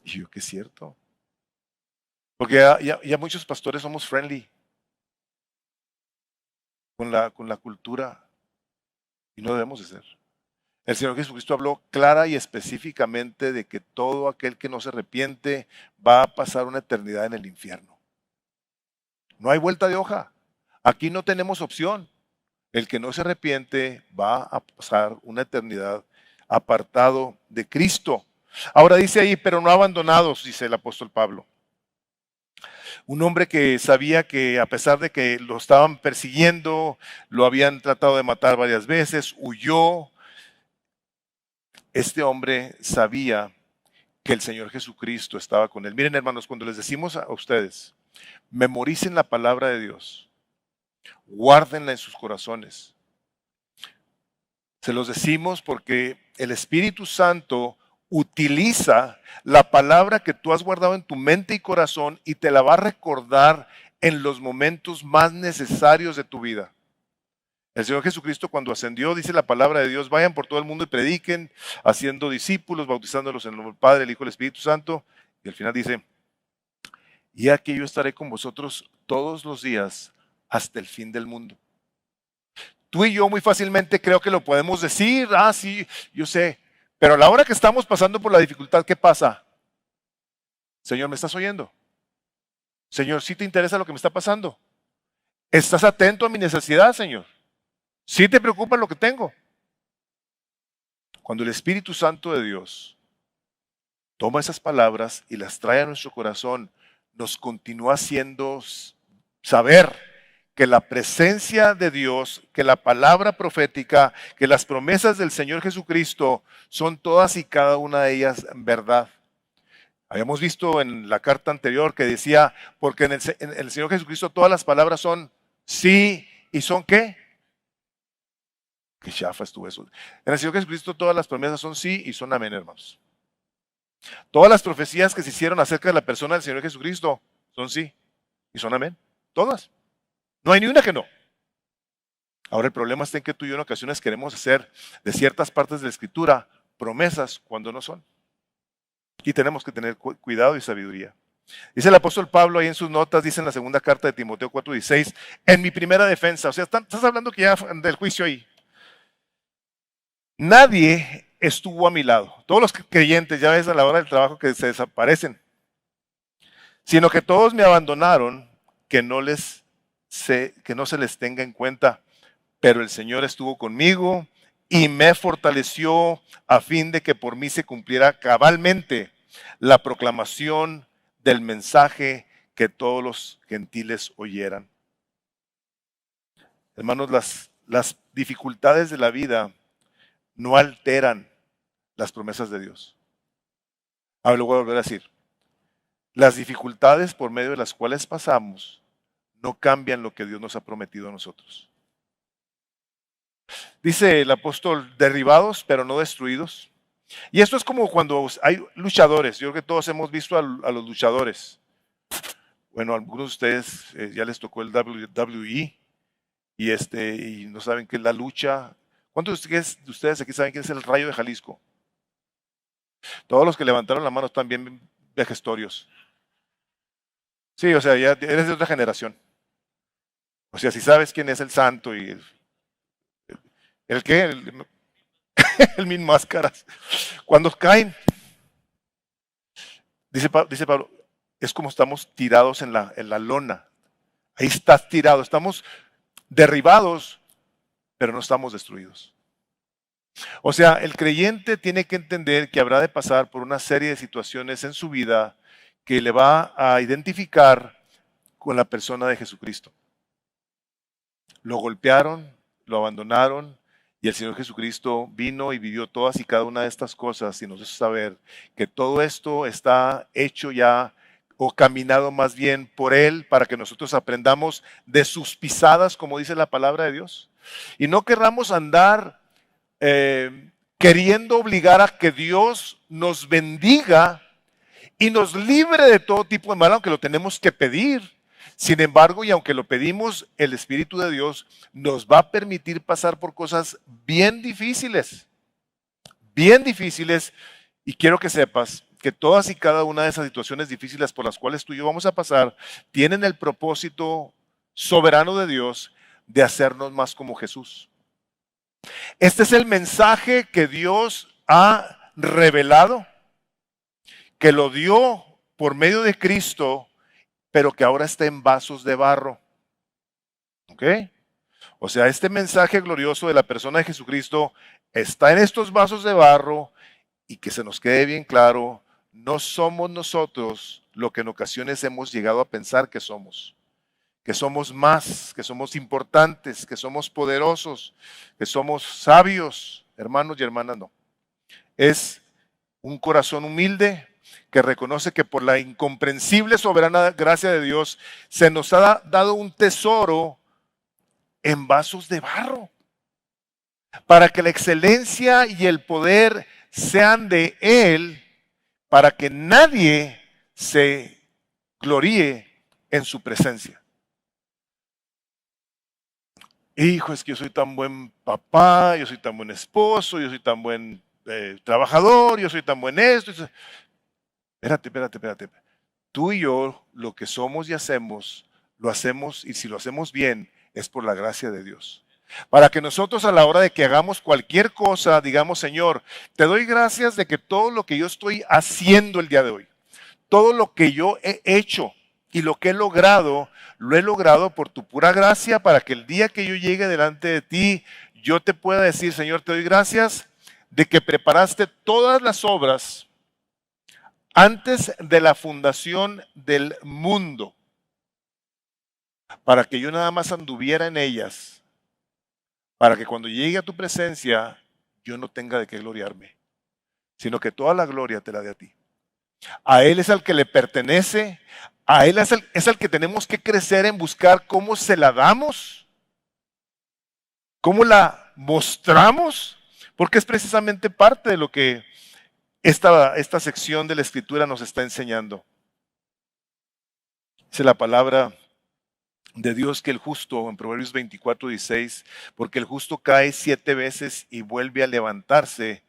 Speaker 1: Y yo, que es cierto. Porque ya muchos pastores somos friendly con la cultura y no debemos de ser. El Señor Jesucristo habló clara y específicamente de que todo aquel que no se arrepiente va a pasar una eternidad en el infierno. No hay vuelta de hoja. Aquí no tenemos opción. El que no se arrepiente va a pasar una eternidad apartado de Cristo. Ahora dice ahí, pero no abandonados, dice el apóstol Pablo. Un hombre que sabía que a pesar de que lo estaban persiguiendo, lo habían tratado de matar varias veces, huyó. Este hombre sabía que el Señor Jesucristo estaba con él. Miren, hermanos, cuando les decimos a ustedes, memoricen la palabra de Dios, guárdenla en sus corazones. Se los decimos porque el Espíritu Santo utiliza la palabra que tú has guardado en tu mente y corazón y te la va a recordar en los momentos más necesarios de tu vida. El Señor Jesucristo cuando ascendió, dice la palabra de Dios, vayan por todo el mundo y prediquen, haciendo discípulos, bautizándolos en el nombre del Padre, el Hijo y el Espíritu Santo. Y al final dice, y aquí yo estaré con vosotros todos los días hasta el fin del mundo. Tú y yo muy fácilmente creo que lo podemos decir, sí, yo sé, pero a la hora que estamos pasando por la dificultad, ¿qué pasa? Señor, ¿me estás oyendo? Señor, ¿sí te interesa lo que me está pasando? ¿Estás atento a mi necesidad, Señor? ¿Sí te preocupa lo que tengo? Cuando el Espíritu Santo de Dios toma esas palabras y las trae a nuestro corazón, nos continúa haciendo saber que la presencia de Dios, que la palabra profética, que las promesas del Señor Jesucristo son todas y cada una de ellas verdad. Habíamos visto en la carta anterior que decía, porque en el Señor Jesucristo todas las palabras son sí y son ¿qué? Qué chafa estuvo eso. En el Señor Jesucristo todas las promesas son sí y son amén, hermanos. Todas las profecías que se hicieron acerca de la persona del Señor Jesucristo son sí y son amén. Todas. No hay ni una que no. Ahora el problema está en que tú y yo en ocasiones queremos hacer de ciertas partes de la Escritura promesas cuando no son. Y tenemos que tener cuidado y sabiduría. Dice el apóstol Pablo ahí en sus notas, dice en la segunda carta de Timoteo 4:16, en mi primera defensa, o sea, estás hablando que ya del juicio ahí. Nadie estuvo a mi lado. Todos los creyentes, ya ves a la hora del trabajo que se desaparecen, sino que todos me abandonaron, que no se les tenga en cuenta. Pero el Señor estuvo conmigo y me fortaleció a fin de que por mí se cumpliera cabalmente la proclamación del mensaje que todos los gentiles oyeran. Hermanos, las dificultades de la vida no alteran las promesas de Dios. Ahora lo voy a volver a decir. Las dificultades por medio de las cuales pasamos no cambian lo que Dios nos ha prometido a nosotros. Dice el apóstol, derribados pero no destruidos. Y esto es como cuando hay luchadores. Yo creo que todos hemos visto a los luchadores. Bueno, a algunos de ustedes ya les tocó el WWE y no saben qué es la lucha. ¿Cuántos de ustedes aquí saben qué es el Rayo de Jalisco? Todos los que levantaron la mano están bien vejestorios. Sí, o sea, ya eres de otra generación. O sea, si sabes quién es el santo y el qué, el mil máscaras. Cuando caen, dice Pablo, es como estamos tirados en la lona. Ahí estás tirado, estamos derribados, pero no estamos destruidos. O sea, el creyente tiene que entender que habrá de pasar por una serie de situaciones en su vida que le va a identificar con la persona de Jesucristo. Lo golpearon, lo abandonaron y el Señor Jesucristo vino y vivió todas y cada una de estas cosas y nos hizo saber que todo esto está hecho ya o caminado más bien por Él para que nosotros aprendamos de sus pisadas, como dice la palabra de Dios. Y no querramos andar queriendo obligar a que Dios nos bendiga y nos libre de todo tipo de mal, aunque lo tenemos que pedir. Sin embargo, y aunque lo pedimos, el Espíritu de Dios nos va a permitir pasar por cosas bien difíciles, y quiero que sepas que todas y cada una de esas situaciones difíciles por las cuales tú y yo vamos a pasar, tienen el propósito soberano de Dios de hacernos más como Jesús. Este es el mensaje que Dios ha revelado, que lo dio por medio de Cristo, pero que ahora está en vasos de barro. ¿Ok? O sea, este mensaje glorioso de la persona de Jesucristo está en estos vasos de barro y que se nos quede bien claro, no somos nosotros lo que en ocasiones hemos llegado a pensar que somos más, que somos importantes, que somos poderosos, que somos sabios, hermanos y hermanas, no. Es un corazón humilde que reconoce que por la incomprensible soberana gracia de Dios se nos ha dado un tesoro en vasos de barro, para que la excelencia y el poder sean de Él, para que nadie se gloríe en su presencia. Hijo, es que yo soy tan buen papá, yo soy tan buen esposo, yo soy tan buen trabajador, yo soy tan buen esto. Espérate. Tú y yo, lo que somos y hacemos, lo hacemos, y si lo hacemos bien, es por la gracia de Dios. Para que nosotros a la hora de que hagamos cualquier cosa, digamos, Señor, te doy gracias de que todo lo que yo estoy haciendo el día de hoy, todo lo que yo he hecho y lo que he logrado, lo he logrado por tu pura gracia, para que el día que yo llegue delante de ti, yo te pueda decir, Señor, te doy gracias de que preparaste todas las obras antes de la fundación del mundo, para que yo nada más anduviera en ellas, para que cuando llegue a tu presencia, yo no tenga de qué gloriarme, sino que toda la gloria te la dé a ti. A Él es al que le pertenece, a Él es al que tenemos que crecer en buscar cómo se la damos, cómo la mostramos, porque es precisamente parte de lo que esta sección de la Escritura nos está enseñando. Dice la palabra de Dios que el justo, en Proverbios 24:16, porque el justo cae 7 veces y vuelve a levantarse,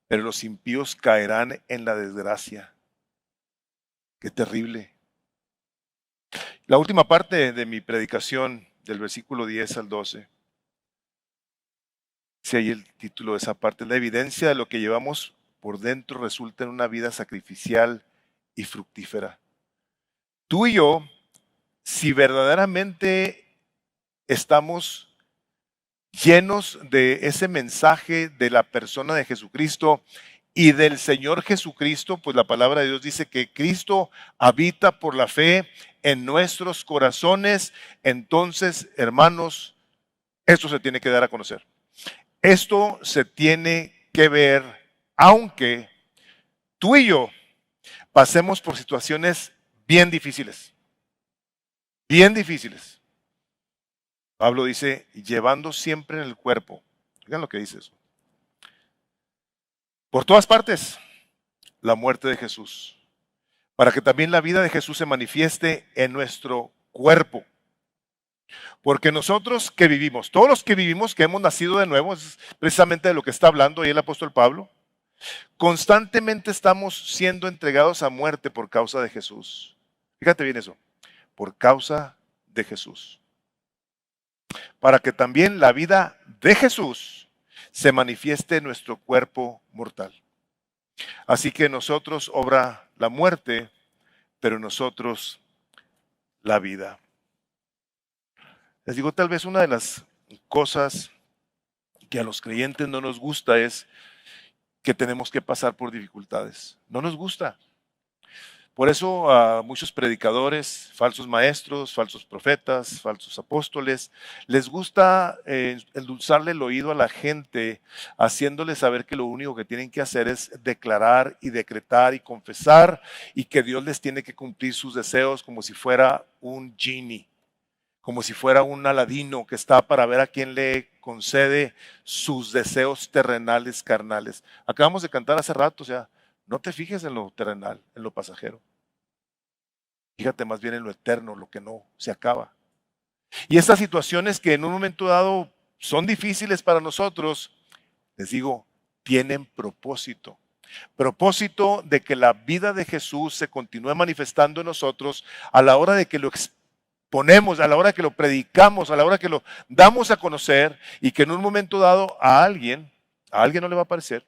Speaker 1: pero los impíos caerán en la desgracia. Qué terrible. La última parte de mi predicación, del versículo 10 al 12, si hay el título de esa parte, la evidencia de lo que llevamos por dentro resulta en una vida sacrificial y fructífera. Tú y yo, si verdaderamente estamos llenos de ese mensaje de la persona de Jesucristo y del Señor Jesucristo, pues la palabra de Dios dice que Cristo habita por la fe en nuestros corazones, entonces, hermanos, esto se tiene que dar a conocer. Esto se tiene que ver, aunque tú y yo pasemos por situaciones bien difíciles. Bien difíciles. Pablo dice, llevando siempre en el cuerpo. Oigan lo que dice eso. Por todas partes, la muerte de Jesús, para que también la vida de Jesús se manifieste en nuestro cuerpo. Porque nosotros que vivimos, todos los que vivimos, que hemos nacido de nuevo, es precisamente de lo que está hablando ahí el apóstol Pablo, constantemente estamos siendo entregados a muerte por causa de Jesús. Fíjate bien eso, por causa de Jesús. Para que también la vida de Jesús se manifieste en nuestro cuerpo mortal. Así que nosotros obra la muerte, pero nosotros la vida. Les digo, tal vez una de las cosas que a los creyentes no nos gusta es que tenemos que pasar por dificultades. No nos gusta. Por eso a muchos predicadores, falsos maestros, falsos profetas, falsos apóstoles, les gusta endulzarle el oído a la gente, haciéndoles saber que lo único que tienen que hacer es declarar y decretar y confesar y que Dios les tiene que cumplir sus deseos como si fuera un genie, como si fuera un Aladino que está para ver a quién le concede sus deseos terrenales, carnales. Acabamos de cantar hace rato, o sea, no te fijes en lo terrenal, en lo pasajero. Fíjate más bien en lo eterno, lo que no se acaba. Y estas situaciones que en un momento dado son difíciles para nosotros, les digo, tienen propósito. Propósito de que la vida de Jesús se continúe manifestando en nosotros a la hora de que lo exponemos, a la hora que lo predicamos, a la hora que lo damos a conocer y que en un momento dado a alguien no le va a parecer,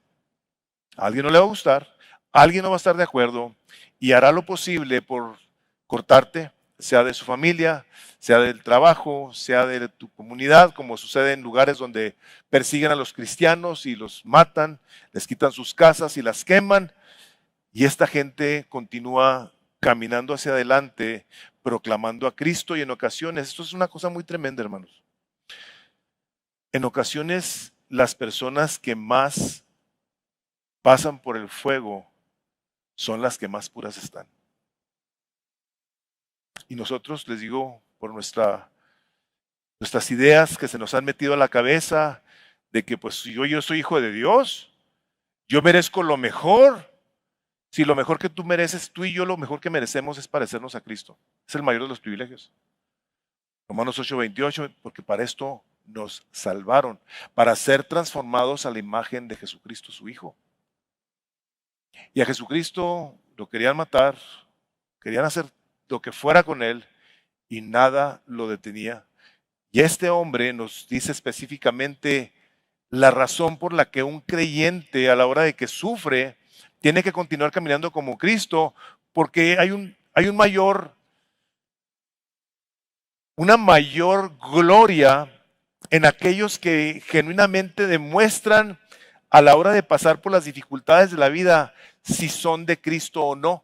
Speaker 1: a alguien no le va a gustar, a alguien no va a estar de acuerdo y hará lo posible por cortarte, sea de su familia, sea del trabajo, sea de tu comunidad, como sucede en lugares donde persiguen a los cristianos y los matan, les quitan sus casas y las queman, y esta gente continúa caminando hacia adelante, proclamando a Cristo, y en ocasiones, esto es una cosa muy tremenda, hermanos, en ocasiones las personas que más pasan por el fuego son las que más puras están. Y nosotros, les digo, por nuestras ideas que se nos han metido a la cabeza, de que pues yo soy hijo de Dios, yo merezco lo mejor. Si lo mejor que tú mereces, tú y yo lo mejor que merecemos es parecernos a Cristo. Es el mayor de los privilegios. Romanos 8:28, porque para esto nos salvaron, para ser transformados a la imagen de Jesucristo, su Hijo. Y a Jesucristo lo querían matar, querían hacer lo que fuera con él y nada lo detenía. Y este hombre nos dice específicamente la razón por la que un creyente a la hora de que sufre tiene que continuar caminando como Cristo, porque hay una mayor gloria en aquellos que genuinamente demuestran a la hora de pasar por las dificultades de la vida si son de Cristo o no.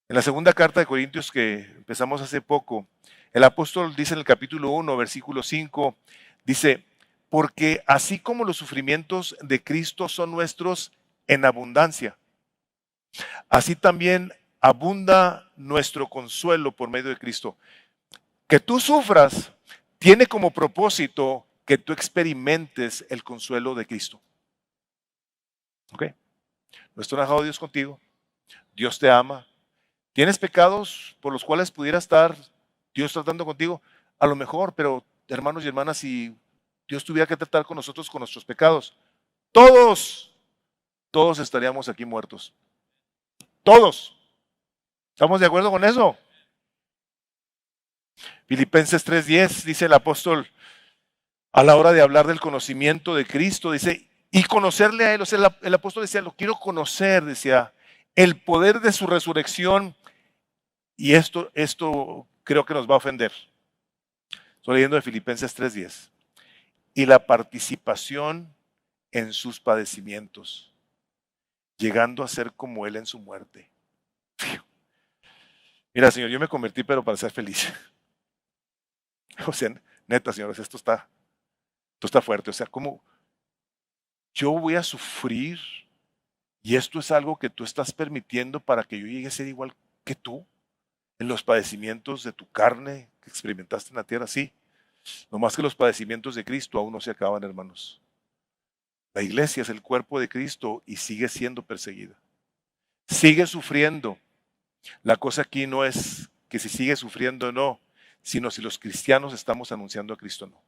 Speaker 1: En la segunda carta de Corintios que empezamos hace poco, el apóstol dice en el capítulo 1, versículo 5, dice, porque así como los sufrimientos de Cristo son nuestros en abundancia, así también abunda nuestro consuelo por medio de Cristo. Que tú sufras tiene como propósito que tú experimentes el consuelo de Cristo. ¿Ok? No está enojado Dios contigo. Dios te ama. ¿Tienes pecados por los cuales pudiera estar Dios tratando contigo? A lo mejor, pero hermanos y hermanas, si Dios tuviera que tratar con nosotros con nuestros pecados, todos estaríamos aquí muertos. Todos. ¿Estamos de acuerdo con eso? Filipenses 3:10 dice el apóstol, a la hora de hablar del conocimiento de Cristo, dice, y conocerle a Él, o sea, el apóstol decía, lo quiero conocer, decía, el poder de su resurrección. Y esto creo que nos va a ofender. Estoy leyendo de Filipenses 3:10. Y la participación en sus padecimientos, llegando a ser como Él en su muerte. Mira, Señor, yo me convertí, pero para ser feliz. O sea, neta, señores, esto está fuerte. O sea, ¿cómo yo voy a sufrir y esto es algo que tú estás permitiendo para que yo llegue a ser igual que tú en los padecimientos de tu carne que experimentaste en la tierra? Sí, no más que los padecimientos de Cristo aún no se acaban, hermanos. La iglesia es el cuerpo de Cristo y sigue siendo perseguida. Sigue sufriendo. La cosa aquí no es que si sigue sufriendo o no, sino si los cristianos estamos anunciando a Cristo o no.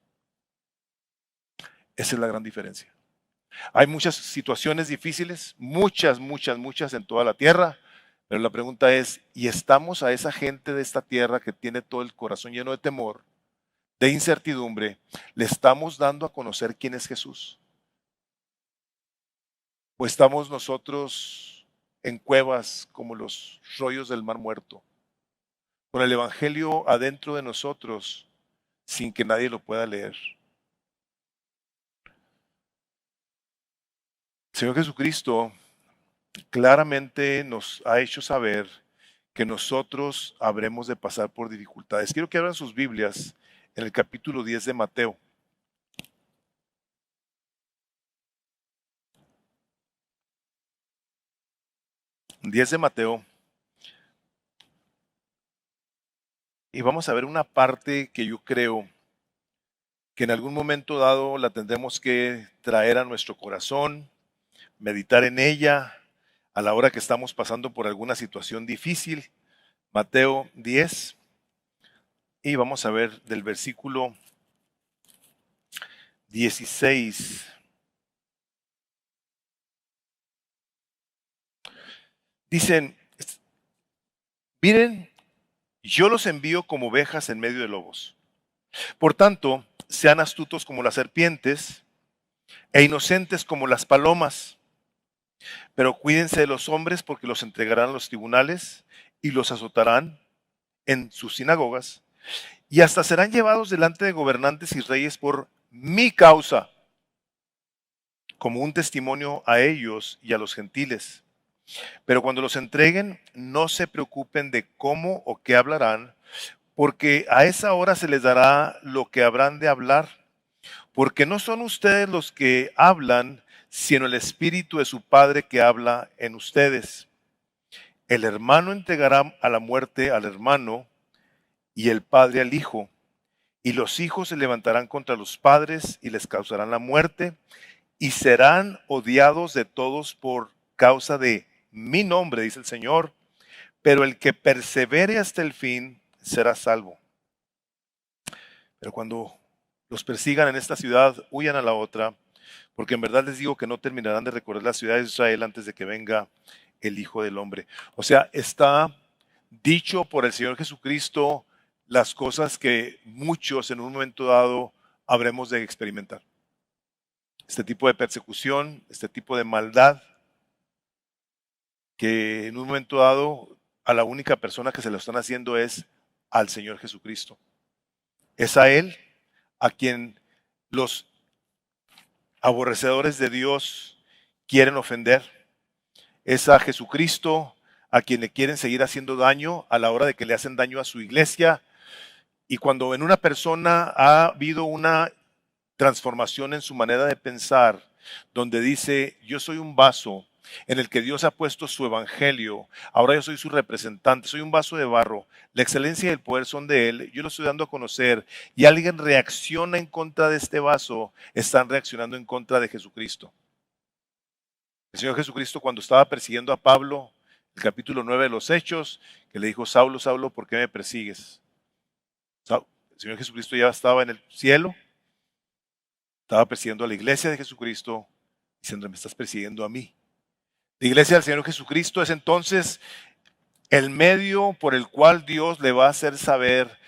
Speaker 1: Esa es la gran diferencia. Hay muchas situaciones difíciles, muchas en toda la tierra, pero la pregunta es, ¿y estamos a esa gente de esta tierra que tiene todo el corazón lleno de temor, de incertidumbre, le estamos dando a conocer quién es Jesús? ¿O estamos nosotros en cuevas como los rollos del mar muerto, con el evangelio adentro de nosotros sin que nadie lo pueda leer? El Señor Jesucristo claramente nos ha hecho saber que nosotros habremos de pasar por dificultades. Quiero que abran sus Biblias en el capítulo 10 de Mateo. 10 de Mateo. Y vamos a ver una parte que yo creo que en algún momento dado la tendremos que traer a nuestro corazón, meditar en ella a la hora que estamos pasando por alguna situación difícil. Mateo 10. Y vamos a ver del versículo 16. Dicen, miren, yo los envío como ovejas en medio de lobos. Por tanto, sean astutos como las serpientes e inocentes como las palomas. Pero cuídense de los hombres porque los entregarán a los tribunales y los azotarán en sus sinagogas y hasta serán llevados delante de gobernantes y reyes por mi causa, como un testimonio a ellos y a los gentiles. Pero cuando los entreguen, no se preocupen de cómo o qué hablarán, porque a esa hora se les dará lo que habrán de hablar, porque no son ustedes los que hablan, sino el Espíritu de su Padre que habla en ustedes. El hermano entregará a la muerte al hermano y el padre al hijo, y los hijos se levantarán contra los padres y les causarán la muerte, y serán odiados de todos por causa de mi nombre, dice el Señor, pero el que persevere hasta el fin será salvo. Pero cuando los persigan en esta ciudad, huyan a la otra, porque en verdad les digo que no terminarán de recorrer la ciudad de Israel antes de que venga el Hijo del Hombre. O sea, está dicho por el Señor Jesucristo las cosas que muchos en un momento dado habremos de experimentar. Este tipo de persecución, este tipo de maldad, que en un momento dado a la única persona que se lo están haciendo es al Señor Jesucristo. Es a Él a quien los aborrecedores de Dios quieren ofender. Es a Jesucristo a quien le quieren seguir haciendo daño a la hora de que le hacen daño a su iglesia. Y cuando en una persona ha habido una transformación en su manera de pensar, donde dice, yo soy un vaso en el que Dios ha puesto su evangelio, ahora yo soy su representante, soy un vaso de barro, la excelencia y el poder son de Él, yo lo estoy dando a conocer, y alguien reacciona en contra de este vaso, están reaccionando en contra de Jesucristo. El Señor Jesucristo, cuando estaba persiguiendo a Pablo, el capítulo 9 de los Hechos, que le dijo, Saulo, Saulo, ¿por qué me persigues? El Señor Jesucristo ya estaba en el cielo, estaba persiguiendo a la iglesia de Jesucristo, diciendo, me estás persiguiendo a mí. La iglesia del Señor Jesucristo es entonces el medio por el cual Dios le va a hacer saber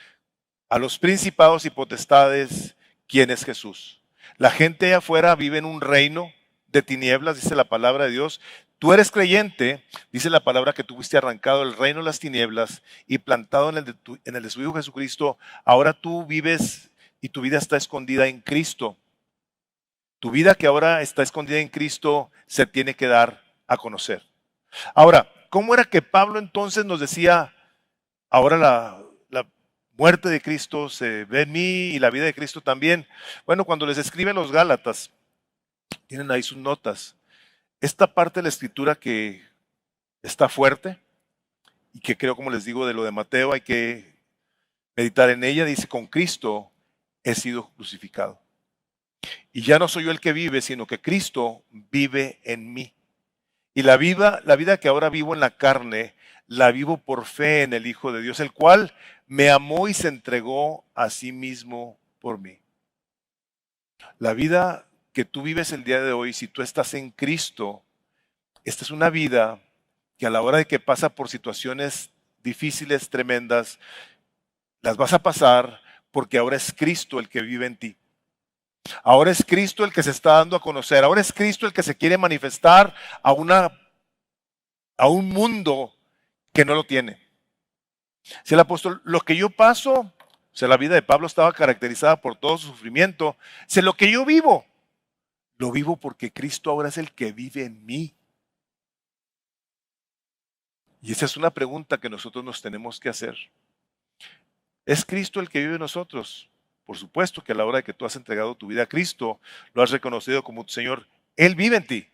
Speaker 1: a los principados y potestades quién es Jesús. La gente allá afuera vive en un reino de tinieblas, dice la palabra de Dios. Tú eres creyente, dice la palabra que tú fuiste arrancado del reino de las tinieblas y plantado en el de su Hijo Jesucristo. Ahora tú vives y tu vida está escondida en Cristo. Tu vida que ahora está escondida en Cristo se tiene que dar a conocer. Ahora, ¿cómo era que Pablo entonces nos decía, ahora la muerte de Cristo se ve en mí y la vida de Cristo también. Bueno, cuando les escribe a los Gálatas, tienen ahí sus notas. Esta parte de la escritura que está fuerte y que creo, como les digo, de lo de Mateo, hay que meditar en ella. Dice, con Cristo he sido crucificado. Y ya no soy yo el que vive, sino que Cristo vive en mí. Y la vida que ahora vivo en la carne, la vivo por fe en el Hijo de Dios, el cual me amó y se entregó a sí mismo por mí. La vida que tú vives el día de hoy, si tú estás en Cristo, esta es una vida que a la hora de que pasa por situaciones difíciles, tremendas, las vas a pasar porque ahora es Cristo el que vive en ti. Ahora es Cristo el que se está dando a conocer. Ahora es Cristo el que se quiere manifestar a un mundo que no lo tiene. Si el apóstol, lo que yo paso, o sea, la vida de Pablo estaba caracterizada por todo su sufrimiento. Si lo que yo vivo, lo vivo porque Cristo ahora es el que vive en mí. Y esa es una pregunta que nosotros nos tenemos que hacer. ¿Es Cristo el que vive en nosotros? Por supuesto que a la hora de que tú has entregado tu vida a Cristo, lo has reconocido como tu Señor. Él vive en ti.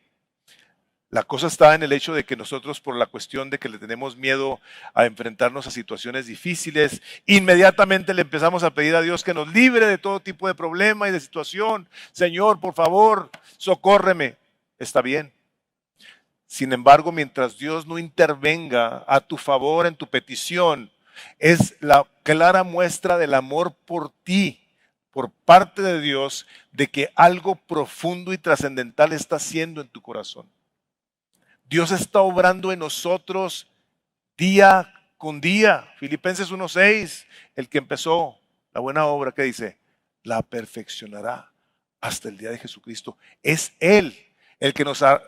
Speaker 1: La cosa está en el hecho de que nosotros, por la cuestión de que le tenemos miedo a enfrentarnos a situaciones difíciles, inmediatamente le empezamos a pedir a Dios que nos libre de todo tipo de problema y de situación. Señor, por favor, socórreme. Está bien. Sin embargo, mientras Dios no intervenga a tu favor en tu petición, es la clara muestra del amor por ti, por parte de Dios, de que algo profundo y trascendental está haciendo en tu corazón. Dios está obrando en nosotros día con día. Filipenses 1:6, el que empezó la buena obra, que dice, la perfeccionará hasta el día de Jesucristo. Es Él el que nos ha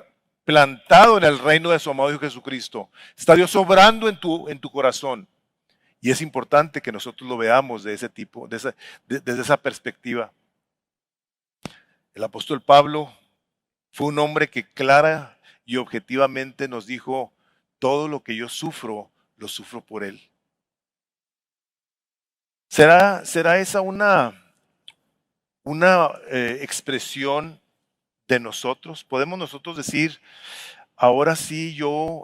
Speaker 1: plantado en el reino de su amado Hijo Jesucristo. Está Dios obrando en tu corazón. Y es importante que nosotros lo veamos de ese tipo, desde esa perspectiva. El apóstol Pablo fue un hombre que clara y objetivamente nos dijo, todo lo que yo sufro, lo sufro por Él. ¿Será esa una expresión de nosotros? ¿Podemos nosotros decir, ahora sí yo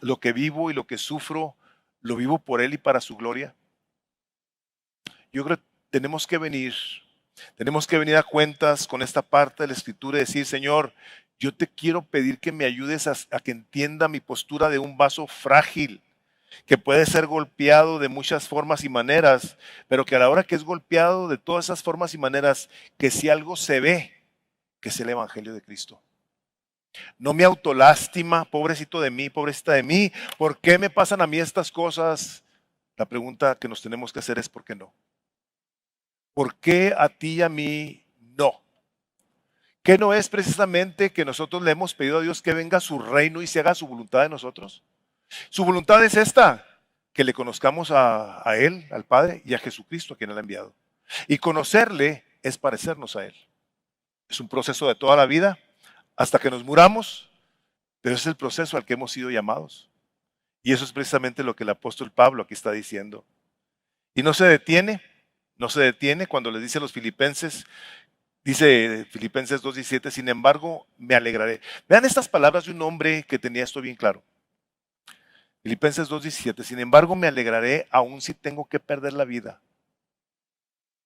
Speaker 1: lo que vivo y lo que sufro, lo vivo por Él y para su gloria? Yo creo que tenemos que venir a cuentas con esta parte de la Escritura y decir, Señor, yo te quiero pedir que me ayudes a que entienda mi postura de un vaso frágil, que puede ser golpeado de muchas formas y maneras, pero que a la hora que es golpeado de todas esas formas y maneras, que si algo se ve, que es el Evangelio de Cristo. No me autolástima, pobrecito de mí, pobrecita de mí, ¿por qué me pasan a mí estas cosas? La pregunta que nos tenemos que hacer es ¿por qué no? ¿Por qué a ti y a mí no? ¿Qué no es precisamente que nosotros le hemos pedido a Dios que venga a su reino y se haga su voluntad de nosotros? Su voluntad es esta, que le conozcamos a Él, al Padre y a Jesucristo a quien Él ha enviado. Y conocerle es parecernos a Él. Es un proceso de toda la vida hasta que nos muramos, pero ese es el proceso al que hemos sido llamados. Y eso es precisamente lo que el apóstol Pablo aquí está diciendo. Y no se detiene cuando les dice a los filipenses, dice Filipenses 2:17, sin embargo me alegraré. Vean estas palabras de un hombre que tenía esto bien claro. Filipenses 2:17, sin embargo me alegraré aun si tengo que perder la vida,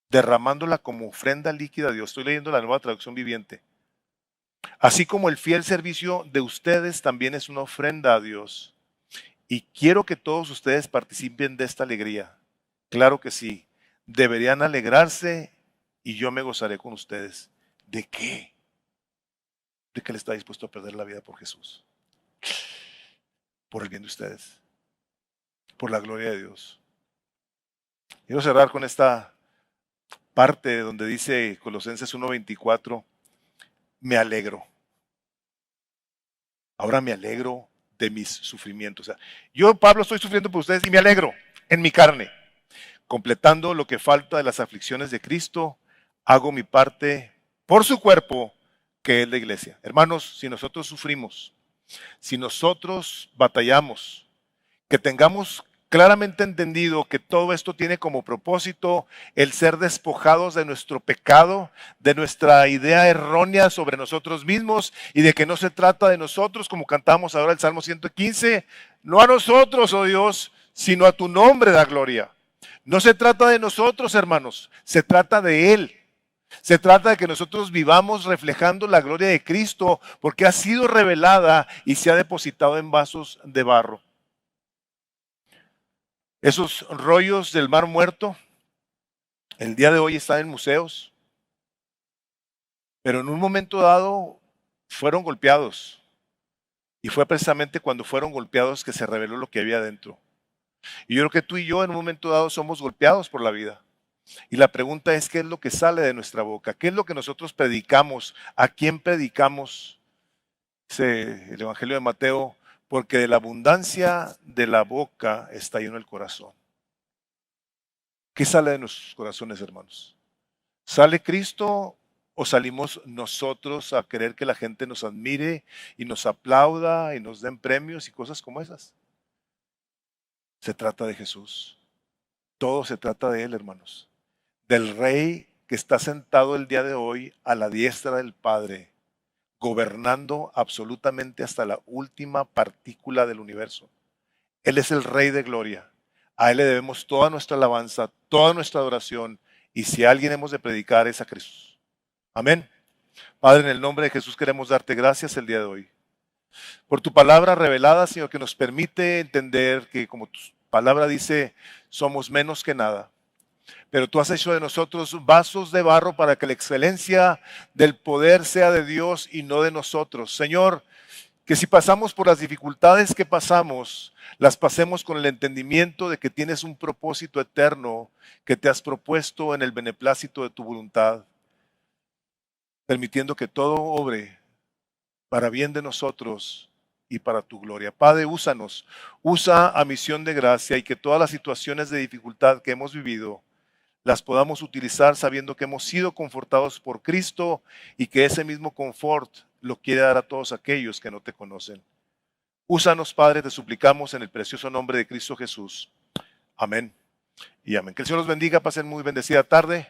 Speaker 1: derramándola como ofrenda líquida a Dios. Estoy leyendo la Nueva Traducción Viviente. Así como el fiel servicio de ustedes también es una ofrenda a Dios. Y quiero que todos ustedes participen de esta alegría. Claro que sí. Deberían alegrarse y yo me gozaré con ustedes. ¿De qué? De que Él está dispuesto a perder la vida por Jesús. Por el bien de ustedes. Por la gloria de Dios. Quiero cerrar con esta parte donde dice Colosenses 1:24, me alegro. Ahora me alegro de mis sufrimientos. O sea, yo, Pablo, estoy sufriendo por ustedes y me alegro en mi carne. Completando lo que falta de las aflicciones de Cristo, hago mi parte por su cuerpo, que es la iglesia. Hermanos, si nosotros sufrimos, si nosotros batallamos, que tengamos claramente entendido que todo esto tiene como propósito el ser despojados de nuestro pecado, de nuestra idea errónea sobre nosotros mismos y de que no se trata de nosotros, como cantamos ahora el Salmo 115, no a nosotros, oh Dios, sino a tu nombre da gloria. No se trata de nosotros, hermanos, se trata de Él. Se trata de que nosotros vivamos reflejando la gloria de Cristo porque ha sido revelada y se ha depositado en vasos de barro. Esos rollos del Mar Muerto, el día de hoy están en museos, pero en un momento dado fueron golpeados. Y fue precisamente cuando fueron golpeados que se reveló lo que había dentro. Y yo creo que tú y yo en un momento dado somos golpeados por la vida. Y la pregunta es, ¿qué es lo que sale de nuestra boca? ¿Qué es lo que nosotros predicamos? ¿A quién predicamos? Dice el Evangelio de Mateo, porque de la abundancia de la boca está lleno el corazón. ¿Qué sale de nuestros corazones, hermanos? ¿Sale Cristo o salimos nosotros a querer que la gente nos admire y nos aplauda y nos den premios y cosas como esas? Se trata de Jesús. Todo se trata de Él, hermanos. Del Rey que está sentado el día de hoy a la diestra del Padre, gobernando absolutamente hasta la última partícula del universo. Él es el Rey de gloria. A Él le debemos toda nuestra alabanza, toda nuestra adoración. Y si a alguien hemos de predicar es a Jesús. Amén. Padre, en el nombre de Jesús queremos darte gracias el día de hoy. Por tu palabra revelada, Señor, que nos permite entender que como tu palabra dice, somos menos que nada. Pero tú has hecho de nosotros vasos de barro para que la excelencia del poder sea de Dios y no de nosotros. Señor, que si pasamos por las dificultades que pasamos, las pasemos con el entendimiento de que tienes un propósito eterno que te has propuesto en el beneplácito de tu voluntad, permitiendo que todo obre para bien de nosotros y para tu gloria. Padre, úsanos, usa a Misión de Gracia y que todas las situaciones de dificultad que hemos vivido las podamos utilizar sabiendo que hemos sido confortados por Cristo y que ese mismo confort lo quiere dar a todos aquellos que no te conocen. Úsanos, Padre, te suplicamos en el precioso nombre de Cristo Jesús. Amén y amén. Que el Señor los bendiga, pasen muy bendecida tarde.